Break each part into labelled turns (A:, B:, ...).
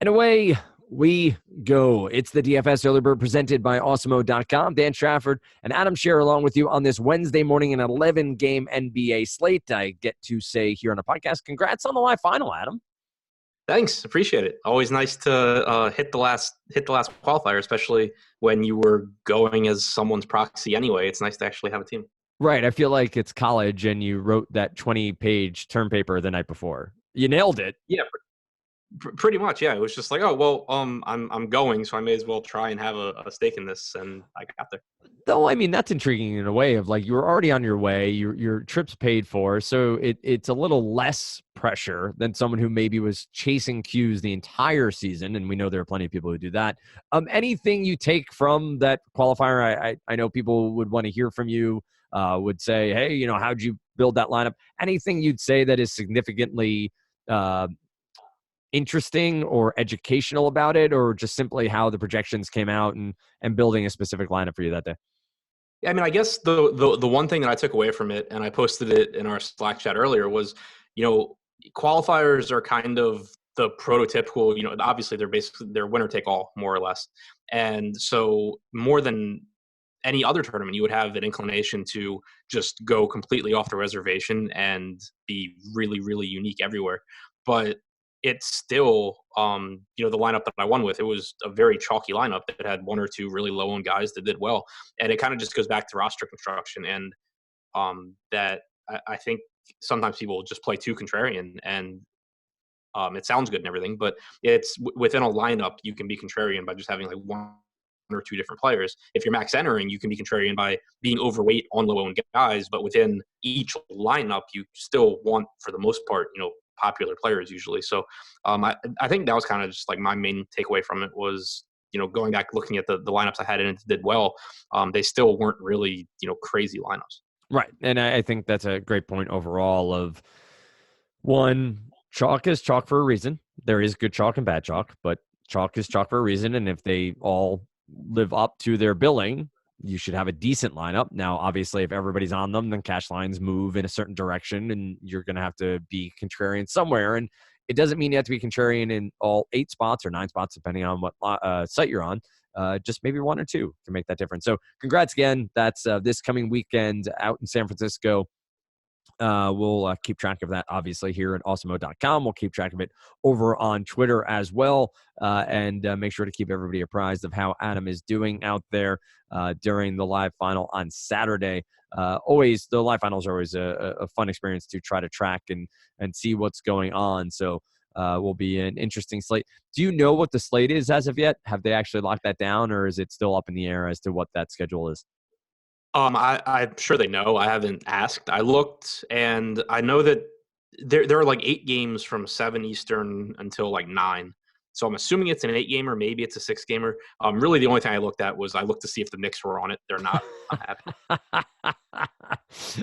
A: And away we go. It's the DFS Early Bird presented by Awesemo.com. Dan Strafford and Adam Scher along with you on this Wednesday morning, an 11-game NBA slate. I get to say here on the podcast, congrats on the live final, Adam.
B: Thanks, appreciate it. Always nice to hit the last qualifier, especially when you were going as someone's proxy anyway. It's nice to actually have a team.
A: Right. I feel like it's college and you wrote that 20-page term paper the night before. You nailed it.
B: Yeah, pretty much. Yeah, it was just like, oh well, I'm going, so I may as well try and have a stake in this, and I got there.
A: Though, I mean, that's intriguing in a way of like you were already on your way, your trip's paid for, so it's a little less pressure than someone who maybe was chasing cues the entire season, and we know there are plenty of people who do that. Anything you take from that qualifier? I know people would want to hear from you, would say, hey, how'd you build that lineup? Anything you'd say that is significantly interesting or educational about it, or just simply how the projections came out and building a specific lineup for you that day?
B: Yeah, I mean, I guess the one thing that I took away from it, and I posted it in our Slack chat earlier, was, qualifiers are kind of the prototypical, obviously they're winner take all, more or less. And so more than any other tournament, you would have an inclination to just go completely off the reservation and be really, really unique everywhere. But it's still, the lineup that I won with, it was a very chalky lineup that had one or two really low-owned guys that did well. And it kind of just goes back to roster construction, and that I think sometimes people just play too contrarian, and it sounds good and everything, but it's within a lineup, you can be contrarian by just having like one or two different players. If you're max entering, you can be contrarian by being overweight on low-owned guys, but within each lineup, you still want, for the most part, popular players usually. So I think that was kind of just like my main takeaway from it was, going back, looking at the lineups I had and it did well. They still weren't really, crazy lineups.
A: Right. And I think that's a great point overall of one, chalk is chalk for a reason. There is good chalk and bad chalk, but chalk is chalk for a reason. And if they all live up to their billing, you should have a decent lineup. Now, obviously, if everybody's on them, then cash lines move in a certain direction, and you're going to have to be contrarian somewhere. And it doesn't mean you have to be contrarian in all 8 spots or 9 spots, depending on what site you're on. Just maybe 1 or 2 can make that difference. So congrats again. That's this coming weekend out in San Francisco. We'll keep track of that, obviously, here at Awesemo.com. We'll keep track of it over on Twitter as well, and make sure to keep everybody apprised of how Adam is doing out there during the live final on Saturday. Always, the live finals are always a fun experience to try to track and see what's going on. So will be an interesting slate. Do you know what the slate is as of yet? Have they actually locked that down, or is it still up in the air as to what that schedule is?
B: I'm sure they know. I haven't asked. I looked, and I know that there are like 8 games from 7 Eastern until like 9. So I'm assuming it's an 8-gamer. Maybe it's a 6-gamer. Really, the only thing I looked at was I looked to see if the Knicks were on it. They're not. I'm happy.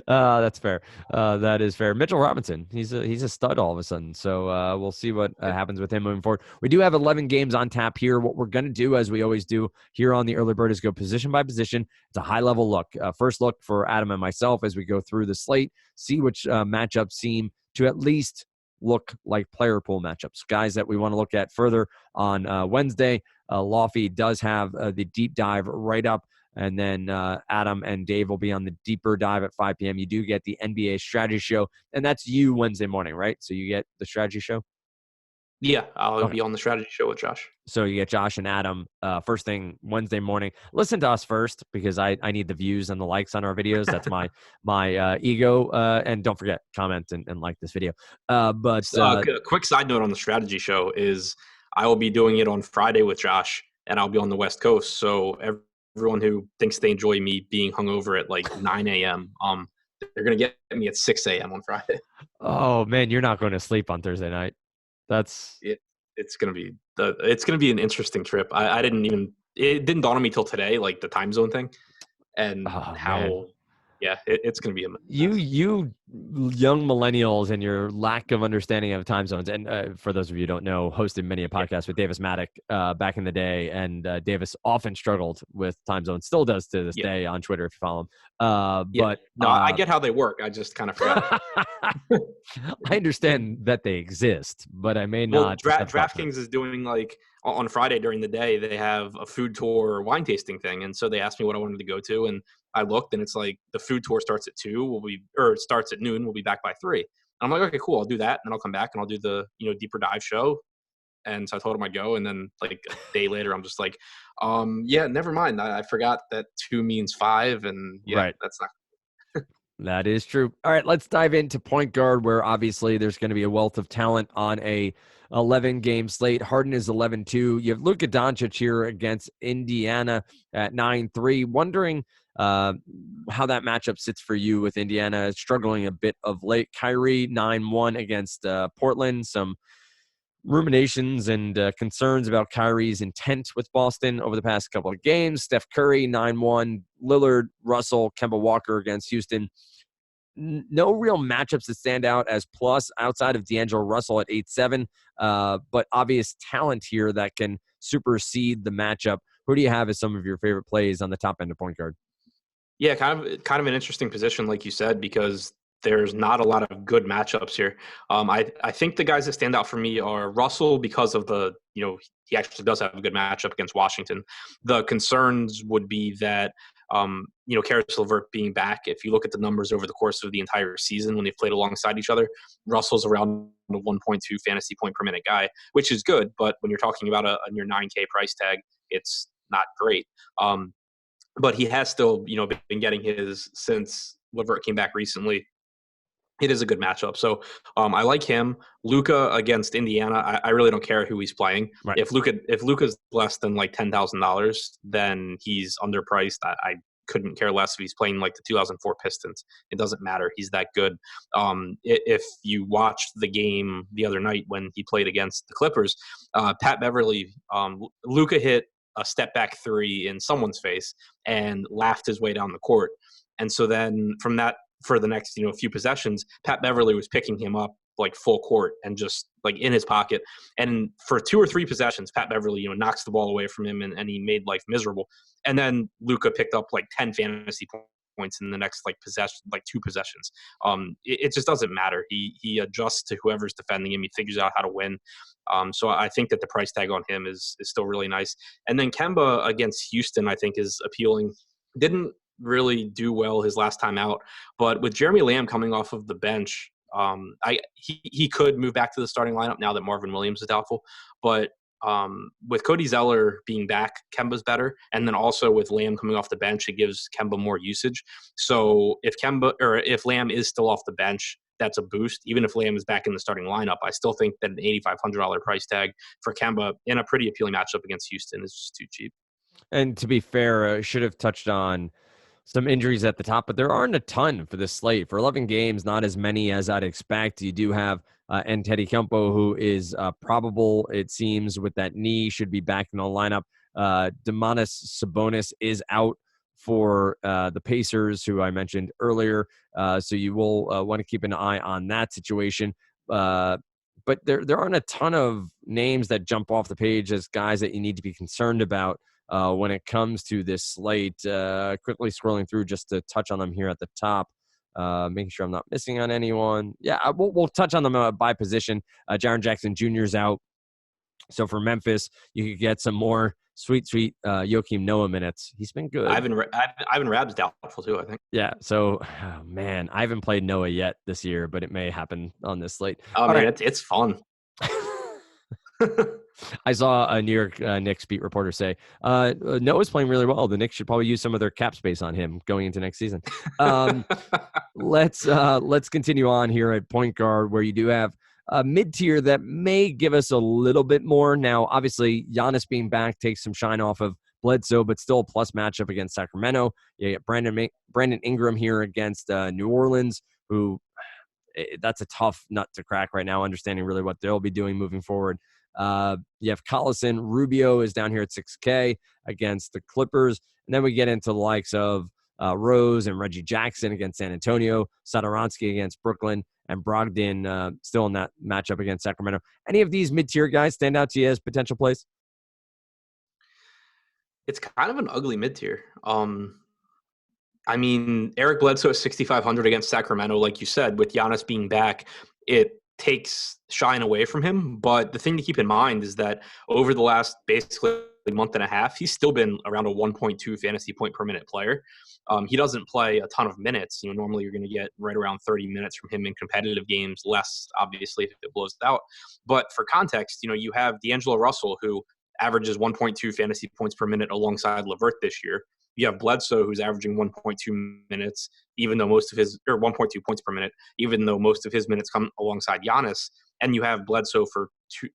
A: That's fair. That is fair. Mitchell Robinson, he's a stud all of a sudden. So we'll see what happens with him moving forward. We do have 11 games on tap here. What we're going to do, as we always do here on the Early Bird, is go position by position. It's a high-level look. First look for Adam and myself as we go through the slate, see which matchups seem to at least look like player pool matchups, guys that we want to look at further on Wednesday. Lofty does have the deep dive right up, and then Adam and Dave will be on the deeper dive at 5 p.m. You do get the NBA strategy show, and that's you Wednesday morning, right? So you get the strategy show?
B: Yeah, I'll be on the strategy show with Josh.
A: So you get Josh and Adam first thing Wednesday morning. Listen to us first, because I need the views and the likes on our videos. That's my ego. And don't forget, comment and like this video. But
B: quick side note on the strategy show is I will be doing it on Friday with Josh, and I'll be on the West Coast. So everyone who thinks they enjoy me being hungover at like 9 a.m., they're going to get me at 6 a.m. on Friday.
A: Oh, man, you're not going to sleep on Thursday night. That's
B: it. It's gonna be an interesting trip. It didn't dawn on me till today, like the time zone thing, and how Yeah, it's going to be a
A: You
B: mess.
A: young millennials and your lack of understanding of time zones, and for those of you who don't know, hosted many a
B: Yeah,
A: podcast with Davis Maddock back in the day, and Davis often struggled with time zones, still does to this
B: yeah,
A: day on Twitter if you follow him.
B: yeah.
A: But
B: No, I get how they work. I just kind of forgot.
A: I understand that they exist, but I may
B: Well,
A: not have thought through.
B: DraftKings is doing like on Friday during the day, they have a food tour wine tasting thing. And so they asked me what I wanted to go to. And I looked and it's like the food tour starts at 2, it starts at noon. We'll be back by 3. And I'm like, okay, cool. I'll do that. And then I'll come back and I'll do the, deeper dive show. And so I told him I'd go. And then like a day later, I'm just like, yeah, never mind. I forgot that 2 means 5. And yeah,
A: Right.
B: that's not.
A: That is true. All right, let's dive into point guard, where obviously there's going to be a wealth of talent on a 11-game slate. Harden is 11-2. You have Luka Doncic here against Indiana at 9-3. Wondering how that matchup sits for you with Indiana struggling a bit of late. Kyrie 9-1 against Portland. Some ruminations and concerns about Kyrie's intent with Boston over the past couple of games. Steph Curry 9-1. Lillard, Russell, Kemba Walker against Houston. No real matchups that stand out as plus outside of D'Angelo Russell at 8-7, but obvious talent here that can supersede the matchup. Who do you have as some of your favorite plays on the top end of point guard?
B: Yeah, kind of an interesting position, like you said, because there's not a lot of good matchups here. I think the guys that stand out for me are Russell because of he actually does have a good matchup against Washington. The concerns would be that Karis LeVert being back. If you look at the numbers over the course of the entire season when they've played alongside each other, Russell's around a 1.2 fantasy point per minute guy, which is good. But when you're talking about a near 9K price tag, it's not great. But he has still, been getting his since LeVert came back recently. It is a good matchup. So I like him. Luka against Indiana. I really don't care who he's playing.
A: Right.
B: If Luka's less than like $10,000, then he's underpriced. I couldn't care less if he's playing like the 2004 Pistons. It doesn't matter. He's that good. If you watched the game the other night when he played against the Clippers, Pat Beverly, Luka hit a step back 3 in someone's face and laughed his way down the court. And so then from that, for the next few possessions, Pat Beverly was picking him up like full court and just like in his pocket. And for 2 or 3 possessions, Pat Beverly knocks the ball away from him and he made life miserable. And then Luka picked up like 10 fantasy points in the next like 2 possessions. It just doesn't matter. He adjusts to whoever's defending him. He figures out how to win. So I think that the price tag on him is still really nice. And then Kemba against Houston, I think, is appealing. Didn't really do well his last time out, but with Jeremy Lamb coming off of the bench, he could move back to the starting lineup now that Marvin Williams is doubtful. But with Cody Zeller being back, Kemba's better, and then also with Lamb coming off the bench, it gives Kemba more usage. So if Lamb is still off the bench, that's a boost. Even if Lamb is back in the starting lineup, I still think that an $8,500 price tag for Kemba in a pretty appealing matchup against Houston is just too cheap.
A: And to be fair, I should have touched on some injuries at the top, but there aren't a ton for this slate. For 11 games, not as many as I'd expect. You do have Antetokounmpo, who is probable, it seems, with that knee, should be back in the lineup. Domantas Sabonis is out for the Pacers, who I mentioned earlier. So you will want to keep an eye on that situation. But there aren't a ton of names that jump off the page as guys that you need to be concerned about when it comes to this slate. Quickly scrolling through just to touch on them here at the top, making sure I'm not missing on anyone. Yeah, we'll touch on them by position. Jaren Jackson Jr. is out. So for Memphis, you could get some more sweet Joakim Noah minutes. He's been good.
B: Ivan Rabb's doubtful too, I think.
A: Yeah, so man, I haven't played Noah yet this year, but it may happen on this slate.
B: Oh,
A: all
B: man,
A: right.
B: it's fun.
A: I saw a New York Knicks beat reporter say Noah's playing really well. The Knicks should probably use some of their cap space on him going into next season. Let's continue on here at point guard, where you do have a mid-tier that may give us a little bit more. Now, obviously, Giannis being back takes some shine off of Bledsoe, but still a plus matchup against Sacramento. You get Brandon Ingram here against New Orleans, who that's a tough nut to crack right now, understanding really what they'll be doing moving forward. You have Collison. Rubio is down here at 6K against the Clippers. And then we get into the likes of Rose and Reggie Jackson against San Antonio, Satoransky against Brooklyn, and Brogdon still in that matchup against Sacramento. Any of these mid-tier guys stand out to you as potential plays?
B: It's kind of an ugly mid tier. I mean, Eric Bledsoe at 6,500 against Sacramento, like you said, with Giannis being back, it takes shine away from him. But the thing to keep in mind is that over the last basically month and a half, he's still been around a 1.2 fantasy point per minute player. He doesn't play a ton of minutes. Normally you're going to get right around 30 minutes from him in competitive games, less obviously if it blows out. But for context, you have D'Angelo Russell, who averages 1.2 fantasy points per minute alongside LeVert this year. You have Bledsoe, who's averaging 1.2 minutes, even though most of his, or 1.2 points per minute, even though most of his minutes come alongside Giannis. And you have Bledsoe for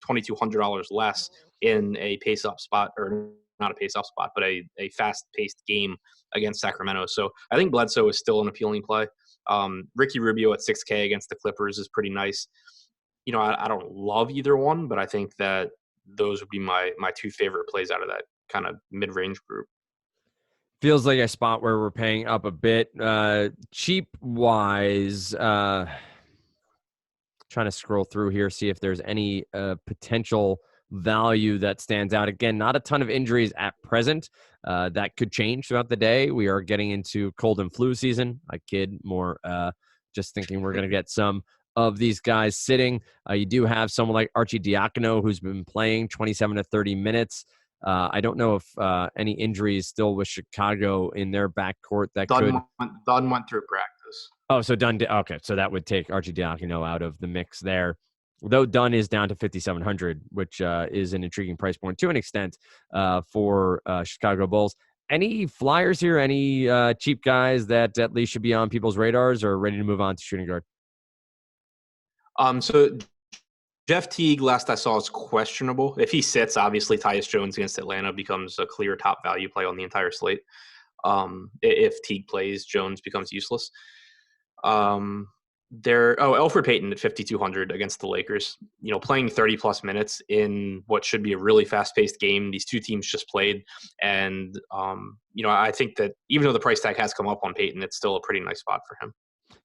B: $2,200 less in a pace-up spot, or not a pace-up spot, but a fast-paced game against Sacramento. So I think Bledsoe is still an appealing play. Ricky Rubio at 6K against the Clippers is pretty nice. I don't love either one, but I think that those would be my two favorite plays out of that kind of mid-range group.
A: Feels like a spot where we're paying up a bit. Cheap wise, trying to scroll through here, see if there's any potential value that stands out. Again, not a ton of injuries at present. That could change throughout the day. We are getting into cold and flu season. I kid, more just thinking we're going to get some of these guys sitting. You do have someone like Archie Diacono, who's been playing 27 to 30 minutes. I don't know if any injuries still with Chicago in their backcourt that
B: Dunn went through practice.
A: Oh, so Dunn. Okay, so that would take Archie Diacono out of the mix there. Though Dunn is down to 5,700, which is an intriguing price point to an extent for Chicago Bulls. Any flyers here? Any cheap guys that at least should be on people's radars or ready to move on to shooting guard?
B: So Jeff Teague, last I saw, is questionable. If he sits, obviously Tyus Jones against Atlanta becomes a clear top value play on the entire slate. If Teague plays, Jones becomes useless. Elfrid Payton at 5,200 against the Lakers. Playing 30 plus minutes in what should be a really fast paced game. These two teams just played, and I think that even though the price tag has come up on Payton, it's still a pretty nice spot for him.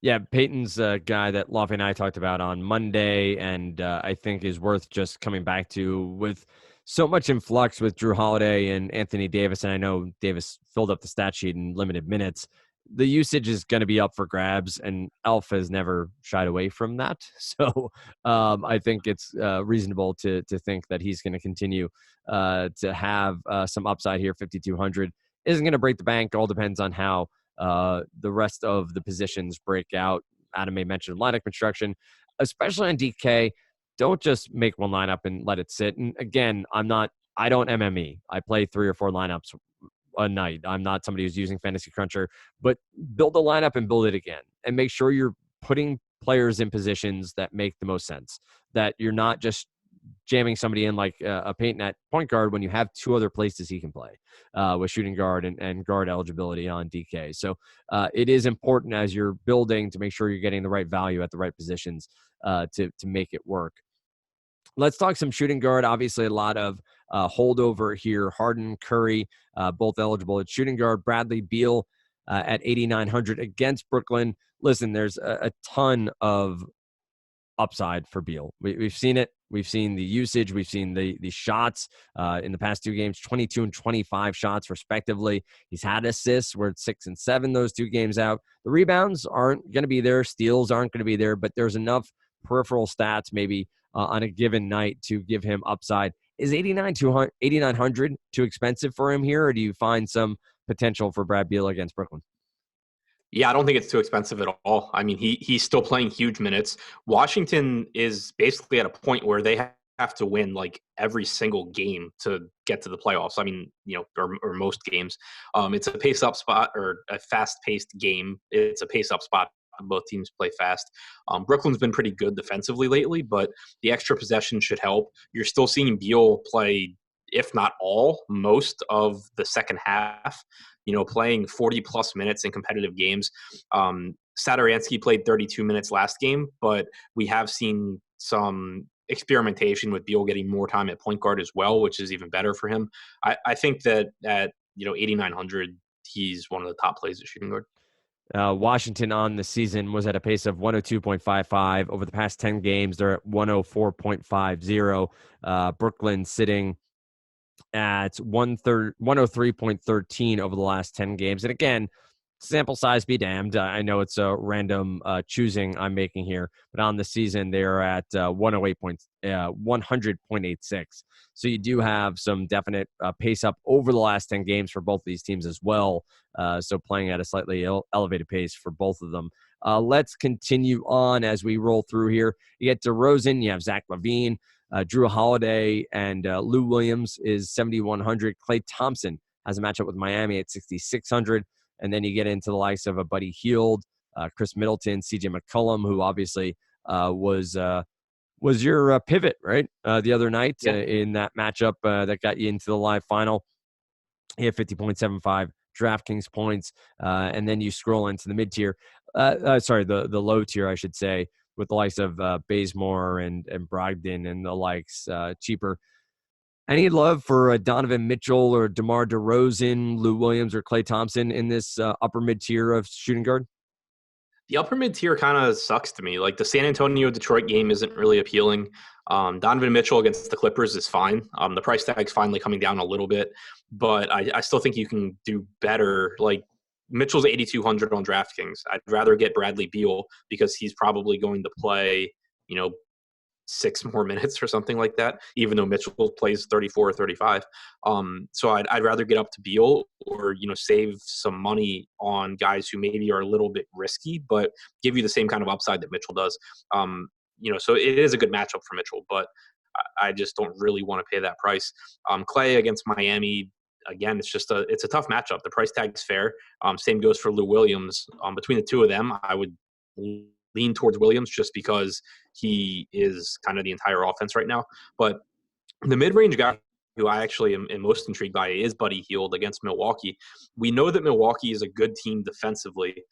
A: Yeah, Peyton's a guy that Lofty and I talked about on Monday, and I think is worth just coming back to with so much in flux with Drew Holiday and Anthony Davis. And I know Davis filled up the stat sheet in limited minutes. The usage is going to be up for grabs, and Elf has never shied away from that. So I think it's reasonable to think that he's going to continue to have some upside here. 5,200 isn't going to break the bank. All depends on how the rest of the positions break out. Adam may mention lineup construction, especially on DK. Don't just make one lineup and let it sit. And again, I don't MME. I play 3 or 4 lineups a night. I'm not somebody who's using Fantasy Cruncher, but build a lineup and build it again, and make sure you're putting players in positions that make the most sense, that you're not just jamming somebody in like a Payton at point guard when you have 2 other places he can play with shooting guard and guard eligibility on DK. So it is important as you're building to make sure you're getting the right value at the right positions to make it work. Let's talk some shooting guard. Obviously, a lot of holdover here. Harden, Curry, both eligible at shooting guard. Bradley Beal at 8,900 against Brooklyn. Listen, there's a ton of upside for Beal. We've seen it. We've seen the usage. We've seen the shots in the past 2 games, 22 and 25 shots respectively. He's had assists. We're at 6 and 7 those 2 games out. The rebounds aren't going to be there. Steals aren't going to be there, but there's enough peripheral stats maybe on a given night to give him upside. Is 8,900 too expensive for him here, or do you find some potential for Brad Beal against Brooklyn?
B: Yeah, I don't think it's too expensive at all. I mean, he's still playing huge minutes. Washington is basically at a point where they have to win like every single game to get to the playoffs. I mean, or most games. It's a pace-up spot or a fast-paced game. It's a pace-up spot. Both teams play fast. Brooklyn's been pretty good defensively lately, but the extra possession should help. You're still seeing Beal play, if not most of the second half, playing 40-plus minutes in competitive games. Satoransky played 32 minutes last game, but we have seen some experimentation with Beal getting more time at point guard as well, which is even better for him. I think that at 8,900, he's one of the top plays at shooting guard.
A: Washington on the season was at a pace of 102.55. Over the past 10 games, they're at 104.50. Brooklyn sitting at 103.13 over the last 10 games. And again, sample size be damned. I know it's a random choosing I'm making here, but on the season, they're at 100.86. So you do have some definite pace up over the last 10 games for both of these teams as well. So playing at a slightly elevated pace for both of them. Let's continue on as we roll through here. You get DeRozan, you have Zach LaVine, Drew Holiday, and Lou Williams is 7,100. Klay Thompson has a matchup with Miami at 6,600. And then you get into the likes of a Buddy Hield, Chris Middleton, CJ McCollum, who obviously was your pivot, right? The other night in that matchup that got you into the live final. He had 50.75 DraftKings points. And then you scroll into the mid-tier. The low tier, I should say, with the likes of Bazemore and Brogdon and the likes, cheaper. Any love for Donovan Mitchell or DeMar DeRozan, Lou Williams, or Klay Thompson in this upper mid-tier of shooting guard?
B: The upper mid-tier kind of sucks to me. Like the San Antonio-Detroit game isn't really appealing. Donovan Mitchell against the Clippers is fine. The price tag's finally coming down a little bit, but I still think you can do better. Like Mitchell's 8,200 on DraftKings. I'd rather get Bradley Beal because he's probably going to play, 6 more minutes or something like that, even though Mitchell plays 34 or 35. So I'd rather get up to Beal or, save some money on guys who maybe are a little bit risky, but give you the same kind of upside that Mitchell does. So it is a good matchup for Mitchell, but I just don't really want to pay that price. Klay against Miami, again, it's a tough matchup. The price tag's fair. Same goes for Lou Williams. Between the two of them, I would lean towards Williams just because he is kind of the entire offense right now. But the mid-range guy who I actually am most intrigued by is Buddy Hield against Milwaukee. We know that Milwaukee is a good team defensively,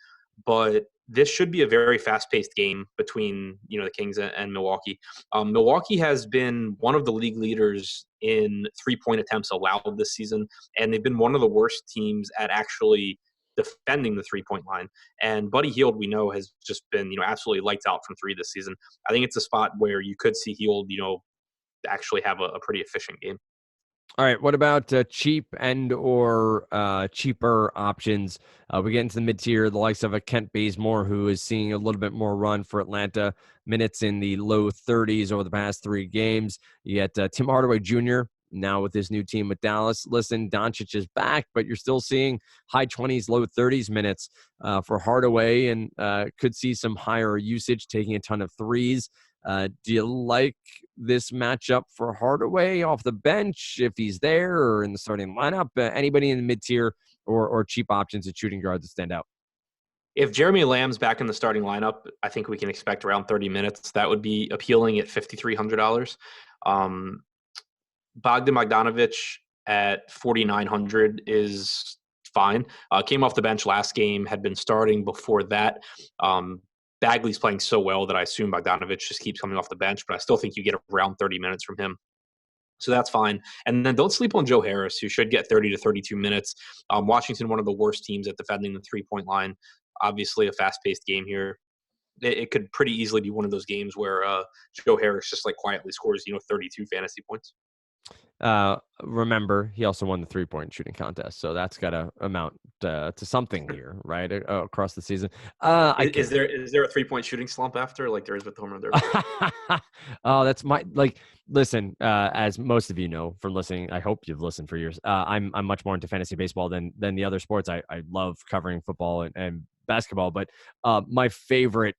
B: but this should be a very fast-paced game between the Kings and Milwaukee. Milwaukee has been one of the league leaders in three-point attempts allowed this season, and they've been one of the worst teams at actually defending the three-point line. And Buddy Hield, we know, has just been, absolutely lights out from three this season. I think it's a spot where you could see Hield, actually have a pretty efficient game.
A: All right, what about cheap and or cheaper options? We get into the mid-tier, the likes of a Kent Bazemore, who is seeing a little bit more run for Atlanta, minutes in the low 30s over the past 3 games. You get Tim Hardaway Jr., now with his new team with Dallas. Listen, Doncic is back, but you're still seeing high 20s, low 30s minutes for Hardaway, and could see some higher usage, taking a ton of threes. Do you like this matchup for Hardaway off the bench if he's there or in the starting lineup? Anybody in the mid-tier or cheap options at shooting guard that stand out?
B: If Jeremy Lamb's back in the starting lineup, I think we can expect around 30 minutes. That would be appealing at $5,300. Bogdan Bogdanovic at 4,900 is fine. Came off the bench last game, had been starting before that. Bagley's playing so well that I assume Bogdanovic just keeps coming off the bench, but I still think you get around 30 minutes from him. So that's fine. And then don't sleep on Joe Harris, who should get 30 to 32 minutes. Washington, one of the worst teams at defending the three-point line. Obviously a fast-paced game here. It could pretty easily be one of those games where Joe Harris just quietly scores, 32 fantasy points.
A: Remember, he also won the 3-point shooting contest, so that's got to amount to something here, right? Across the season.
B: Is there a 3-point shooting slump after, like there is with the home run derby?
A: Oh, that's listen. As most of you know from listening, I hope you've listened for years. I'm much more into fantasy baseball than the other sports. I love covering football and basketball, but my favorite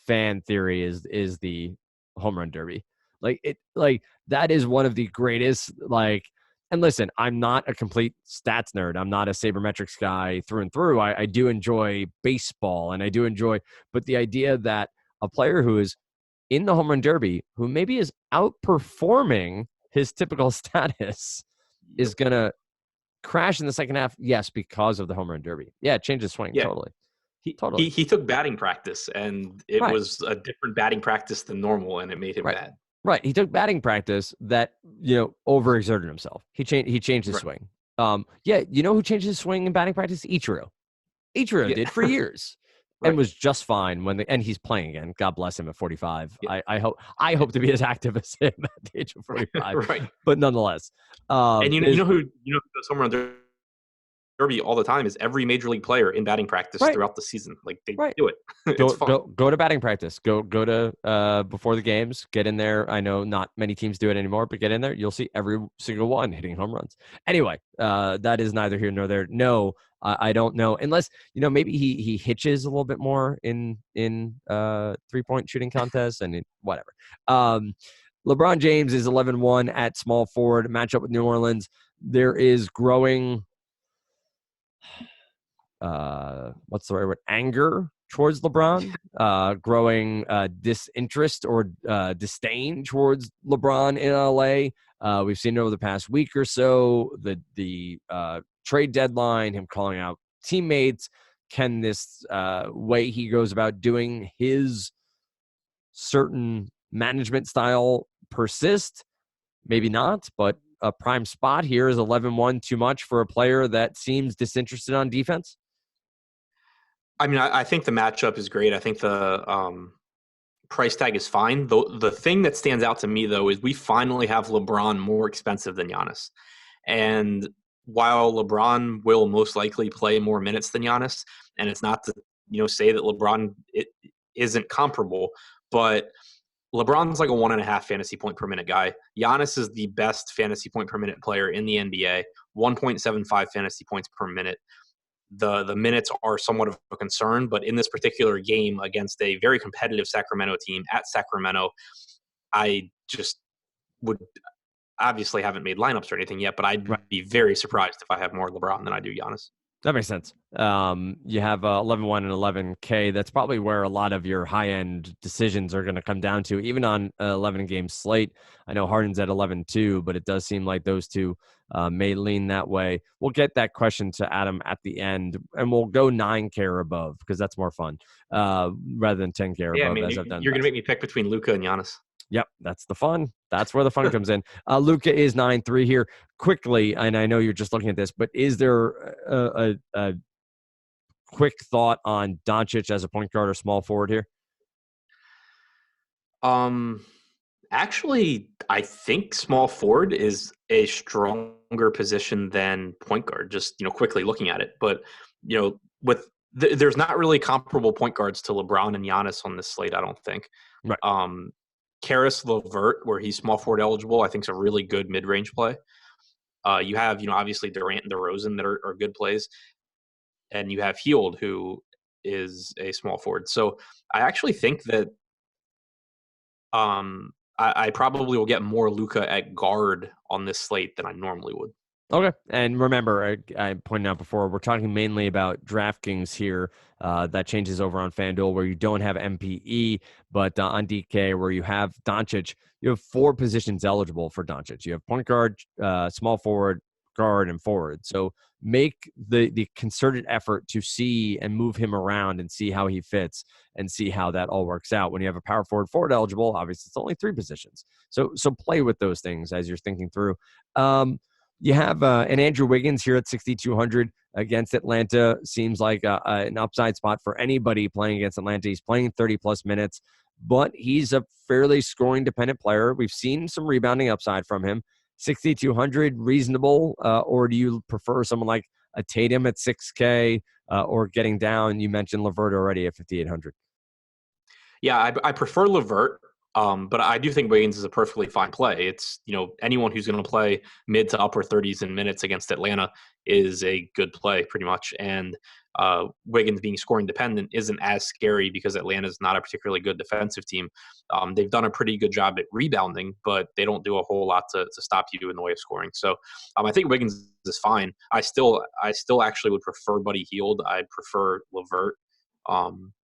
A: fan theory is the home run derby. That is one of the greatest, and listen, I'm not a complete stats nerd. I'm not a sabermetrics guy through and through. I do enjoy baseball and I do enjoy, but the idea that a player who is in the home run derby, who maybe is outperforming his typical status, is going to crash in the second half. Yes, because of the home run derby. Yeah, it changes swing. Yeah. Totally.
B: He took batting practice, and it was a different batting practice than normal, and it made him bad.
A: Right. He took batting practice that, overexerted himself. He changed his swing. Yeah, you know who changed his swing in batting practice? Ichiro. Ichiro
B: Yeah,
A: did for years and
B: right.
A: was just fine and he's playing again. God bless him at 45.
B: Yeah,
A: I hope to be as active as him at the age of 45,
B: right.
A: but nonetheless,
B: And you
A: is
B: know who goes home run derby all the time is every major league player in batting practice
A: right,
B: throughout the season. Like they
A: right.
B: do it. It's
A: Go
B: fun.
A: go go to batting practice. Go to before the games. Get in there. I know not many teams do it anymore, but get in there. You'll see every single one hitting home runs. Anyway, that is neither here nor there. No, I don't know unless maybe he hitches a little bit more in 3-point shooting contests and whatever. Um, LeBron James is 11-1 at small forward matchup with New Orleans. There is growing what's the right word? Anger towards LeBron, growing disinterest or disdain towards LeBron in LA. We've seen it over the past week or so. The trade deadline, him calling out teammates. Can this way he goes about doing his certain management style persist? Maybe not, but a prime spot here is 11-1 too much for a player that seems disinterested on defense.
B: I mean, I think the matchup is great. I think the price tag is fine. The thing that stands out to me though is we finally have LeBron more expensive than Giannis. And while LeBron will most likely play more minutes than Giannis, and it's not to say that LeBron it isn't comparable, but LeBron's like a 1.5 fantasy point per minute guy. Giannis is the best fantasy point per minute player in the NBA, 1.75 fantasy points per minute. The minutes are somewhat of a concern, but in this particular game against a very competitive Sacramento team at Sacramento, I just would obviously haven't made lineups or anything yet, but I'd
A: Right.
B: be very surprised if I have more LeBron than I do Giannis.
A: That makes sense. You have 11-1 and 11K. That's probably where a lot of your high-end decisions are going to come down to, even on 11-game slate. I know Harden's at 11-2, but it does seem like those two may lean that way. We'll get that question to Adam at the end, and we'll go 9K or above because that's more fun rather than 10K or
B: Yeah, I
A: above,
B: mean,
A: as I've done
B: you're going to
A: best.
B: make me pick between Luka and Giannis.
A: Yep, that's the fun. That's where the fun comes in. Luka is 9-3 here. Quickly, and I know you're just looking at this, but is there a quick thought on Doncic as a point guard or small forward here?
B: Um, Actually, I think small forward is a stronger position than point guard. Just quickly looking at it, but with there's not really comparable point guards to LeBron and Giannis on this slate. I don't think.
A: Right.
B: Karis LeVert, where he's small forward eligible, I think is a really good mid range play. You have obviously Durant and DeRozan that are good plays, and you have Hield, who is a small forward. So I actually think that I probably will get more Luka at guard on this slate than I normally would.
A: Okay. And remember, I pointed out before, we're talking mainly about DraftKings here. That changes over on FanDuel where you don't have MPE, but on DK where you have Doncic, you have 4 positions eligible for Doncic. You have point guard, small forward, guard, and forward. So make the concerted effort to see and move him around and see how he fits and see how that all works out. When you have a power forward eligible, obviously it's only 3 positions. So play with those things as you're thinking through. You have an Andrew Wiggins here at 6,200 against Atlanta. Seems like an upside spot for anybody playing against Atlanta. He's playing 30-plus minutes, but he's a fairly scoring-dependent player. We've seen some rebounding upside from him. 6,200, reasonable, or do you prefer someone like a Tatum at 6K or getting down? You mentioned LeVert already at 5,800.
B: Yeah, I prefer LeVert, but I do think Wiggins is a perfectly fine play. It's anyone who's going to play mid to upper 30s in minutes against Atlanta is a good play, pretty much. And Wiggins being scoring dependent isn't as scary because Atlanta's not a particularly good defensive team. They've done a pretty good job at rebounding, but they don't do a whole lot to stop you in the way of scoring. So I think Wiggins is fine. I still actually would prefer Buddy Hield. I prefer LeVert,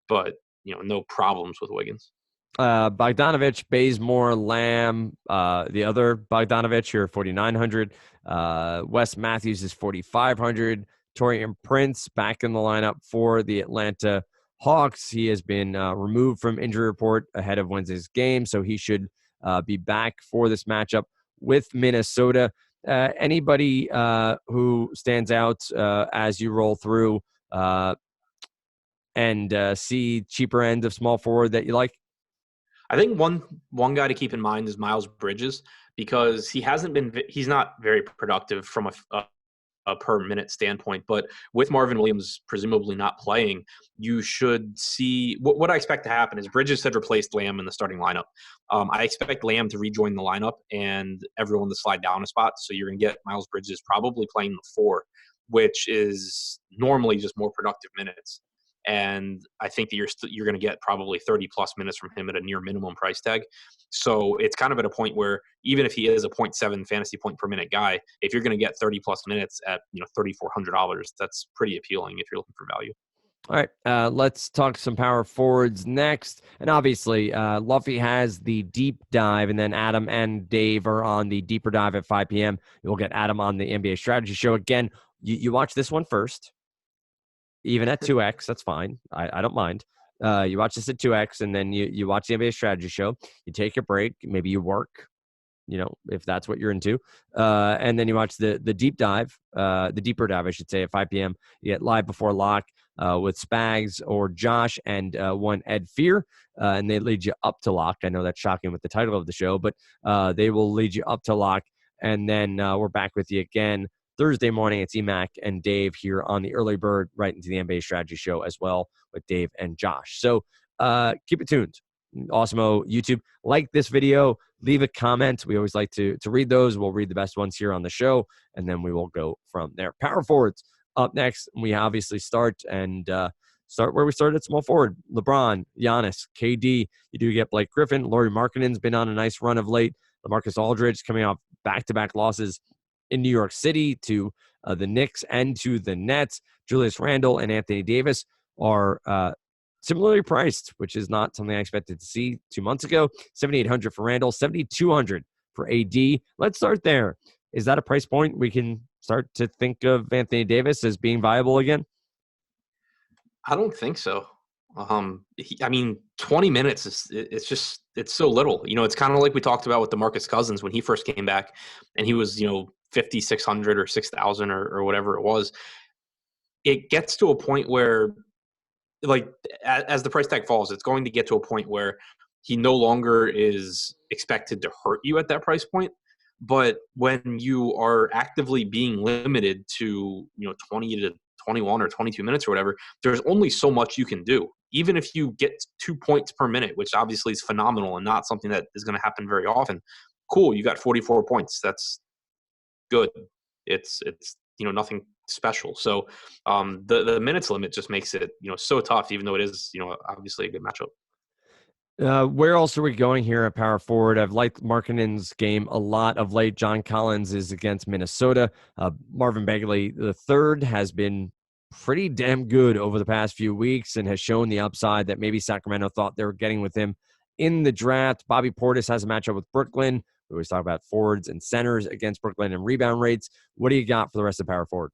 B: but no problems with Wiggins.
A: Bogdanovich, Bazemore, Lamb, the other Bogdanovich here, 4,900. Wes Matthews is 4,500. Torian Prince back in the lineup for the Atlanta Hawks. He has been removed from injury report ahead of Wednesday's game, so he should be back for this matchup with Minnesota. Anybody who stands out as you roll through and see cheaper end of small forward that you like?
B: I think one guy to keep in mind is Miles Bridges, because he's not very productive from a per minute standpoint. But with Marvin Williams presumably not playing, you should see what I expect to happen is Bridges had replaced Lamb in the starting lineup. I expect Lamb to rejoin the lineup and everyone to slide down a spot. So you're going to get Miles Bridges probably playing the 4, which is normally just more productive minutes. And I think that you're going to get probably 30 plus minutes from him at a near minimum price tag. So it's kind of at a point where even if he is a 0.7 fantasy point per minute guy, if you're going to get 30 plus minutes at $3,400, that's pretty appealing if you're looking for value.
A: All right, let's talk some power forwards next. And obviously, Luffy has the deep dive, and then Adam and Dave are on the deeper dive at 5 p.m. You'll get Adam on the NBA strategy show. Again, you watch this one first, even at 2x. That's fine. I don't mind. You watch this at 2x, and then you watch the NBA strategy show. You take a break. Maybe you work, if that's what you're into. And then you watch the deep dive, the deeper dive, I should say, at 5 p.m. You get live before lock with Spags or Josh and one Ed Fear, and they lead you up to lock. I know that's shocking with the title of the show, but they will lead you up to lock. And then we're back with you again Thursday morning. It's EMAC and Dave here on the early bird, right into the NBA strategy show as well with Dave and Josh. So keep it tuned. Awesemo YouTube. Like this video, leave a comment. We always like to read those. We'll read the best ones here on the show, and then we will go from there. Power forwards up next. We obviously start where we started at small forward. LeBron, Giannis, KD. You do get Blake Griffin. Lauri Markkanen's been on a nice run of late. LaMarcus Aldridge coming off back-to-back losses in New York City to the Knicks and to the Nets. Julius Randle and Anthony Davis are similarly priced, which is not something I expected to see 2 months ago. $7,800 for Randle, $7,200 for AD. Let's start there. Is that a price point we can start to think of Anthony Davis as being viable again?
B: I don't think so. 20 minutes it's so little. It's kind of like we talked about with DeMarcus Cousins when he first came back, and he was 5,600 or 6,000 or whatever it was. It gets to a point where, like, as the price tag falls, it's going to get to a point where he no longer is expected to hurt you at that price point. But when you are actively being limited to 20 to 21 or 22 minutes or whatever, there's only so much you can do. Even if you get 2 points per minute, which obviously is phenomenal and not something that is going to happen very often. Cool, you got 44 points. That's good. It's nothing special. So the minutes limit just makes it so tough, even though it is obviously a good matchup.
A: Where else are we going here at power forward? I've liked Markkanen's game a lot of late. John Collins is against Minnesota. Marvin Bagley III has been pretty damn good over the past few weeks and has shown the upside that maybe Sacramento thought they were getting with him in the draft. Bobby Portis has a matchup with Brooklyn. We always talk about forwards and centers against Brooklyn and rebound rates. What do you got for the rest of power forward?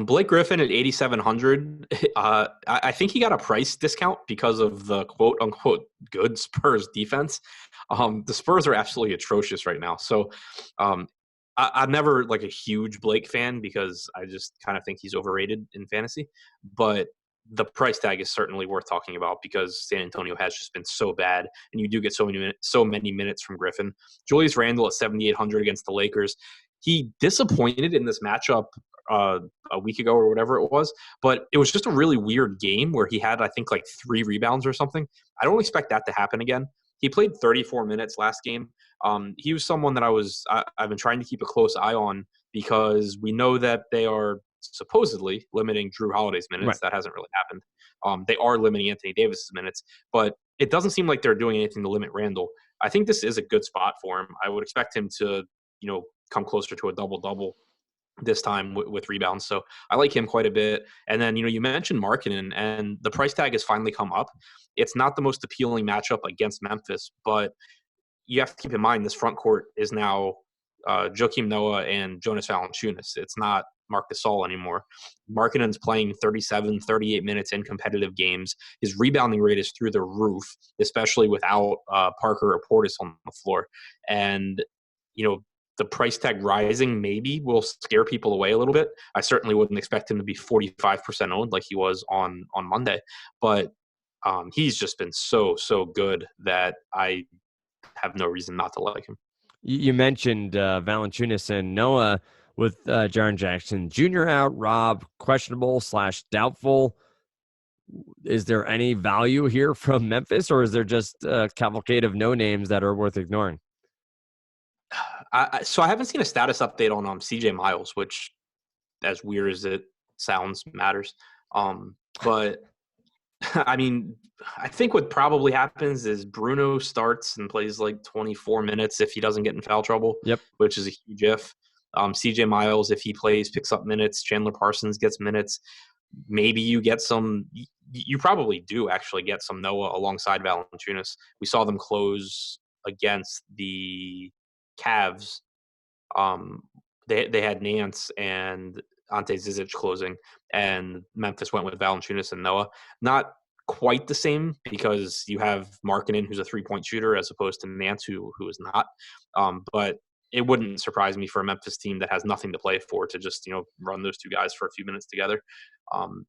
B: Blake Griffin at 8,700. I think he got a price discount because of the quote unquote good Spurs defense. The Spurs are absolutely atrocious right now. So I'm never like a huge Blake fan because I just kind of think he's overrated in fantasy. But the price tag is certainly worth talking about because San Antonio has just been so bad, and you do get so many minutes from Griffin. Julius Randle at 7,800 against the Lakers. He disappointed in this matchup a week ago or whatever it was, but it was just a really weird game where he had, I think, like 3 rebounds or something. I don't expect that to happen again. He played 34 minutes last game. He was someone that I've been trying to keep a close eye on because we know that they are supposedly limiting Drew Holiday's minutes. Right. That hasn't really happened. They are limiting Anthony Davis's minutes, but it doesn't seem like they're doing anything to limit Randle. I think this is a good spot for him. I would expect him to, come closer to a double-double this time with rebounds. So I like him quite a bit. And then, you mentioned Markkanen, and the price tag has finally come up. It's not the most appealing matchup against Memphis, but you have to keep in mind this front court is now Joakim Noah and Jonas Valanciunas. It's not Marc Gasol anymore. Markkanen's playing 37, 38 minutes in competitive games. His rebounding rate is through the roof, especially without Parker or Portis on the floor. And, the price tag rising maybe will scare people away a little bit. I certainly wouldn't expect him to be 45% owned like he was on Monday, but he's just been so good that I have no reason not to like him.
A: You mentioned Valanciunas and Noah with Jaren Jackson Jr. out, Rob questionable / doubtful. Is there any value here from Memphis, or is there just a cavalcade of no names that are worth ignoring?
B: So I haven't seen a status update on CJ Miles, which, as weird as it sounds, matters. But I mean, I think what probably happens is Bruno starts and plays like 24 minutes if he doesn't get in foul trouble.
A: Yep.
B: Which is a huge if. CJ Miles, if he plays, picks up minutes. Chandler Parsons gets minutes. Maybe you get some. You probably do actually get some Noah alongside Valanciunas. We saw them close against the Cavs. They had Nance and Ante Zizic closing, and Memphis went with Valanciunas and Noah. Not quite the same because you have Markkanen, who's a 3-point shooter, as opposed to Nance, who is not. But it wouldn't surprise me for a Memphis team that has nothing to play for to just run those two guys for a few minutes together.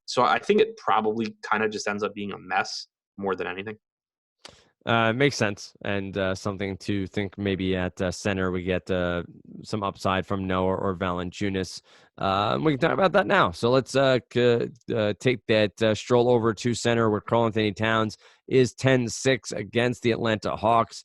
B: So I think it probably kind of just ends up being a mess more than anything.
A: Makes sense, and something to think maybe at center we get some upside from Noah or Valanciunas. We can talk about that now. So let's take that stroll over to center where Karl-Anthony Towns is 10-6 against the Atlanta Hawks.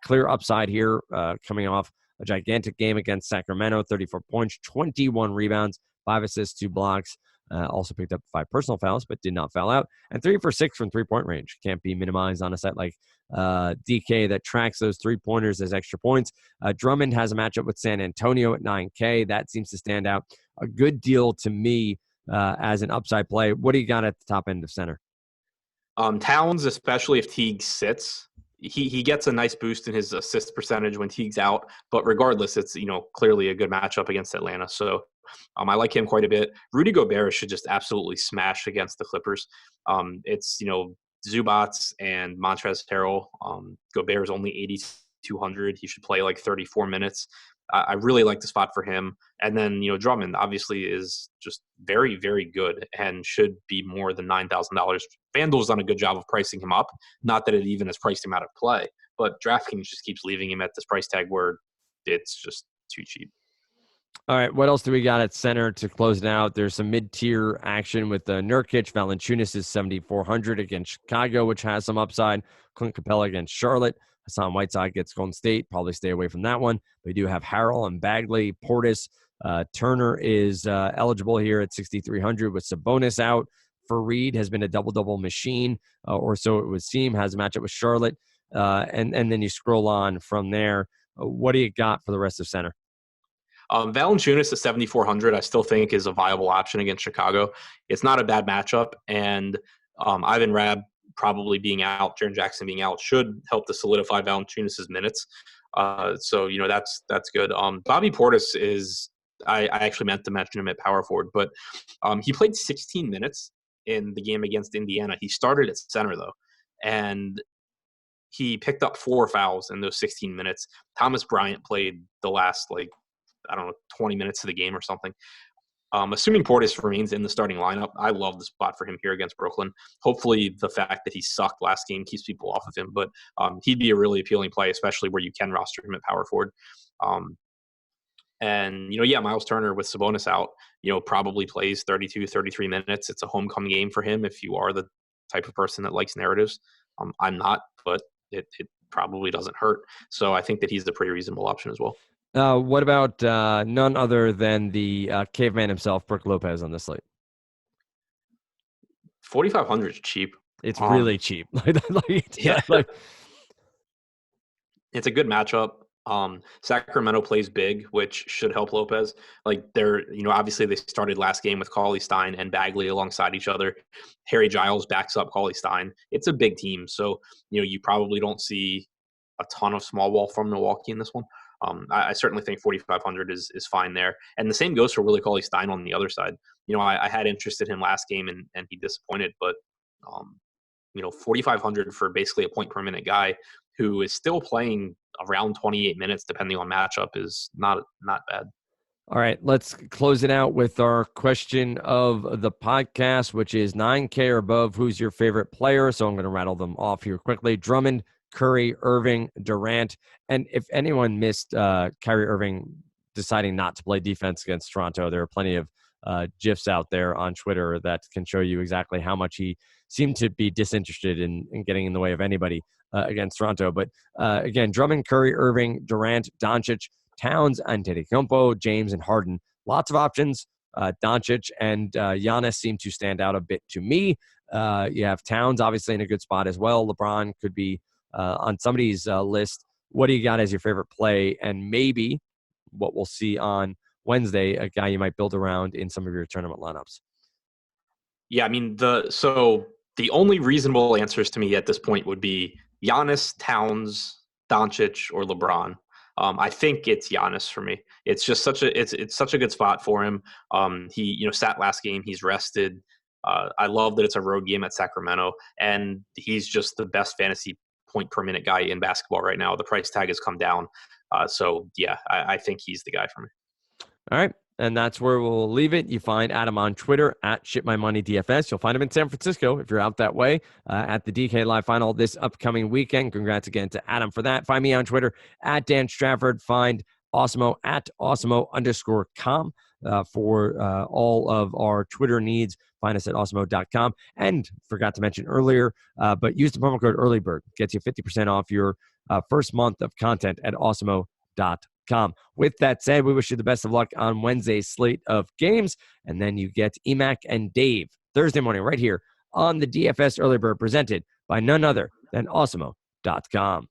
A: Clear upside here coming off a gigantic game against Sacramento, 34 points, 21 rebounds, 5 assists, 2 blocks. Also picked up 5 personal fouls, but did not foul out. And 3 for 6 from three-point range. Can't be minimized on a site like DK that tracks those 3-pointers as extra points. Drummond has a matchup with San Antonio at 9K. That seems to stand out a good deal to me as an upside play. What do you got at the top end of center?
B: Towns, especially if Teague sits, he gets a nice boost in his assist percentage when Teague's out. But regardless, it's clearly a good matchup against Atlanta. So I like him quite a bit. Rudy Gobert should just absolutely smash against the Clippers. It's Zubats and Montrezl Harrell. Gobert is only 8,200. He should play like 34 minutes. I really like the spot for him. And then, Drummond obviously is just very, very good and should be more than $9,000. FanDuel's done a good job of pricing him up. Not that it even has priced him out of play, but DraftKings just keeps leaving him at this price tag where it's just too cheap.
A: All right, what else do we got at center to close it out? There's some mid-tier action with Nurkic. Valanciunas is 7,400 against Chicago, which has some upside. Clint Capella against Charlotte. Hassan Whiteside gets Golden State. Probably stay away from that one. We do have Harrell and Bagley. Portis. Turner is eligible here at 6,300 with Sabonis out. Fareed has been a double-double machine, or so it would seem. Has a matchup with Charlotte. And then you scroll on from there. What do you got for the rest of center?
B: Valanciunas at 7,400, I still think is a viable option against Chicago. It's not a bad matchup, and Ivan Rabb probably being out, Jaren Jackson being out, should help to solidify Valanciunas' minutes. So that's good. Bobby Portis is. I actually meant to mention him at power forward, but he played 16 minutes in the game against Indiana. He started at center though, and he picked up 4 fouls in those 16 minutes. Thomas Bryant played the last 20 minutes of the game or something. Assuming Portis remains in the starting lineup, I love the spot for him here against Brooklyn. Hopefully the fact that he sucked last game keeps people off of him, but he'd be a really appealing play, especially where you can roster him at power forward. Miles Turner with Sabonis out, probably plays 32, 33 minutes. It's a homecoming game for him if you are the type of person that likes narratives. I'm not, but it probably doesn't hurt. So I think that he's a pretty reasonable option as well.
A: What about none other than the caveman himself, Brook Lopez, on this slate?
B: 4,500 is cheap.
A: It's really cheap.
B: It's a good matchup. Sacramento plays big, which should help Lopez. Obviously they started last game with Cauley-Stein and Bagley alongside each other. Harry Giles backs up Cauley-Stein. It's a big team, so you probably don't see a ton of small ball from Milwaukee in this one. I certainly think 4,500 is fine there. And the same goes for Willie Cauley-Stein on the other side. I had interest in him last game and he disappointed, but 4,500 for basically a point per minute guy who is still playing around 28 minutes, depending on matchup, is not bad.
A: All right, let's close it out with our question of the podcast, which is 9K or above. Who's your favorite player? So I'm going to rattle them off here quickly. Drummond, Curry, Irving, Durant. And if anyone missed Kyrie Irving deciding not to play defense against Toronto, there are plenty of GIFs out there on Twitter that can show you exactly how much he seemed to be disinterested in getting in the way of anybody against Toronto. But again, Drummond, Curry, Irving, Durant, Doncic, Towns, Antetokounmpo, James, and Harden. Lots of options. Doncic and Giannis seem to stand out a bit to me. You have Towns obviously in a good spot as well. LeBron could be on somebody's list. What do you got as your favorite play? And maybe what we'll see on Wednesday, a guy you might build around in some of your tournament lineups.
B: Yeah, I mean, the only reasonable answers to me at this point would be Giannis, Towns, Doncic, or LeBron. I think it's Giannis for me. It's just such a good spot for him. He sat last game. He's rested. I love that it's a road game at Sacramento, and he's just the best fantasy point per minute guy in basketball right now. The price tag has come down. So yeah, I think he's the guy for me.
A: All right. And that's where we'll leave it. You find Adam on Twitter at ShipMyMoneyDFS. You'll find him in San Francisco if you're out that way at the DK Live Final this upcoming weekend. Congrats again to Adam for that. Find me on Twitter at Dan Strafford. Find Awesemo at Awesemo_com for all of our Twitter needs. Find us at awesemo.com. And forgot to mention earlier, but use the promo code EARLYBIRD. Gets you 50% off your first month of content at awesemo.com. With that said, we wish you the best of luck on Wednesday's slate of games. And then you get Emac and Dave Thursday morning right here on the DFS Early Bird, presented by none other than Awesemo.com.